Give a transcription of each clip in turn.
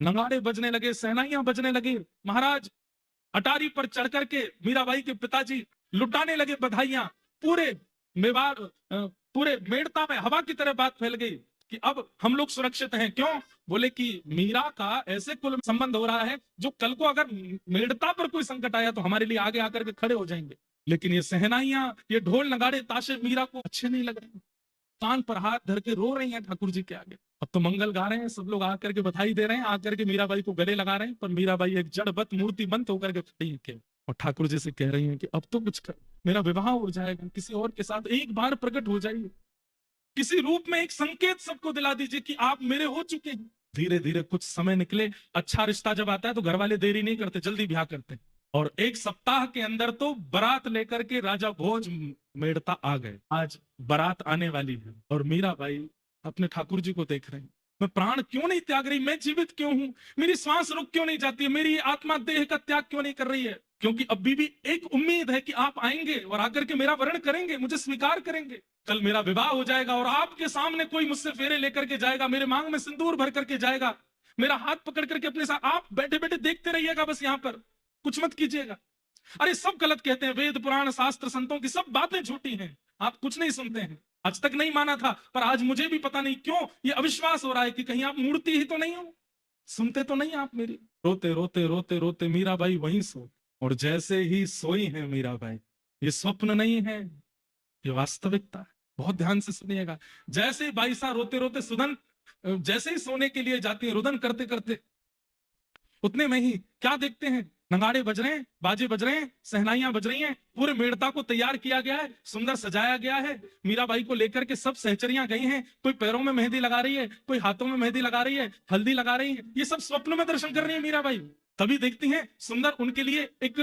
नगाड़े बजने लगे, सहनाइयां बजने लगी। महाराज अटारी पर चढ़ करके मीराबाई के पिताजी लुटाने लगे बधाइयां। पूरे मेवाड़ पूरे मेड़ता में हवा की तरह बात फैल गई कि अब हम लोग सुरक्षित हैं। क्यों? बोले कि मीरा का ऐसे कुल संबंध हो रहा है जो कल को अगर मेड़ता पर कोई संकट आया तो हमारे लिए आगे आकर के खड़े हो जाएंगे। लेकिन ये सहनाइयां, ये ढोल नगाड़े ताशे मीरा को अच्छे नहीं लग रहे। कान पर हाथ धर के रो रही हैं ठाकुर जी के आगे। अब तो मंगल गा रहे हैं, सब लोग आकर के बधाई दे रहे हैं, आकर के मीराबाई को गले लगा रहे हैं, पर मीराबाई एक जड़बत मूर्ति बंद होकर के खड़ी है और ठाकुर जी से कह रही हैं कि अब तो कुछ कर, मेरा विवाह हो जाएगा, किसी और के साथ एक बार प्रकट हो जाइए, किसी रूप में एक संकेत सबको दिला दीजिए कि आप मेरे हो चुके हैं। धीरे धीरे कुछ समय निकले। अच्छा रिश्ता जब आता है तो घर वाले देरी नहीं करते, जल्दी ब्याह करते हैं। और एक सप्ताह के अंदर तो बारात लेकर के राजा भोज मेड़ता आ गए। आज बारात आने वाली है और मीराबाई अपने ठाकुर जी को देख रहे हैं। मैं प्राण क्यों नहीं त्याग रही, मैं जीवित क्यों हूं, मेरी श्वास रुक क्यों नहीं जाती है, मेरी आत्मा देह का त्याग क्यों नहीं कर रही है? क्योंकि अभी भी एक उम्मीद है कि आप आएंगे और आकर के मेरा वरण करेंगे, मुझे स्वीकार करेंगे। कल मेरा विवाह हो जाएगा और आपके सामने कोई मुझसे फेरे लेकर के जाएगा, मेरे मांग में सिंदूर भर करके जाएगा, मेरा हाथ पकड़ करके अपने साथ आप बैठे बैठे देखते रहिएगा, बस यहाँ पर कुछ मत कीजिएगा। अरे सब गलत कहते हैं, वेद पुराण शास्त्र संतों की सब बातें झूठी हैं, आप कुछ नहीं सुनते हैं। आज तक नहीं माना था, पर आज मुझे भी पता नहीं क्यों ये अविश्वास हो रहा है कि कहीं आप मूर्ति ही तो नहीं हो, सुनते तो नहीं आप मेरी। रोते रोते रोते रोते मीराबाई वहीं सो, और जैसे ही सोई है मीराबाई, ये स्वप्न नहीं है, ये वास्तविकता है। बहुत ध्यान से सुनिएगा। जैसे बाई सा रोते रोते सुदन जैसे ही सोने के लिए जाती है, रुदन करते करते, उतने में ही क्या देखते हैं, नगाड़े बज रहे हैं, बाजे बज रहे हैं, सहनाइयां बज रही हैं, पूरे मेड़ता को तैयार किया गया है, सुंदर सजाया गया है। मीराबाई को लेकर के सब सहचरियां गई हैं, कोई पैरों में मेहंदी लगा रही है, कोई हाथों में मेहंदी लगा रही है, हल्दी लगा रही है। ये सब स्वप्न में दर्शन कर रही है मीराबाई। तभी देखती हैं सुंदर उनके लिए एक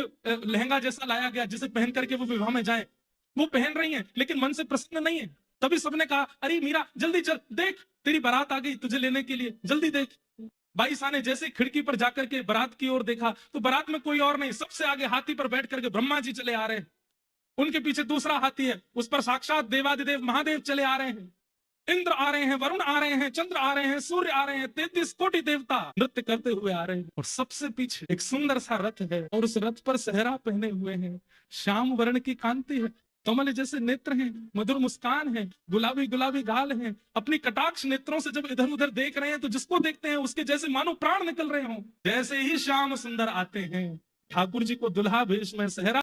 लहंगा जैसा लाया गया जिसे पहन करके वो विवाह में जाए। वो पहन रही हैं लेकिन मन से प्रसन्न नहीं है। तभी सबने कहा, अरे मीरा जल्दी चल, देख तेरी बारात आ गई तुझे लेने के लिए, जल्दी देख। बाई साहब ने जैसे खिड़की पर जाकर के बारात की ओर देखा तो बारात में कोई और नहीं, सबसे आगे हाथी पर बैठ करके ब्रह्मा जी चले आ रहे हैं। उनके पीछे दूसरा हाथी है, उस पर साक्षात देवादिदेव महादेव चले आ रहे हैं। इंद्र आ रहे हैं, वरुण आ रहे हैं, चंद्र आ रहे हैं, सूर्य आ रहे हैं, 33 कोटि देवता नृत्य करते हुए आ रहे हैं। और सबसे पीछे एक सुंदर सा रथ है और उस रथ पर सेहरा पहने हुए हैं, श्याम वर्ण की कांति है, कमल जैसे नेत्र हैं, मधुर मुस्कान है, गुलाबी गुलाबी गाल हैं। अपनी कटाक्ष नेत्रों से जब इधर उधर देख रहे हैं तो जिसको देखते हैं उसके जैसे मानो प्राण निकल रहे हों। जैसे ही श्याम सुंदर आते हैं, ठाकुर जी को दुल्हा भेष में सेहरा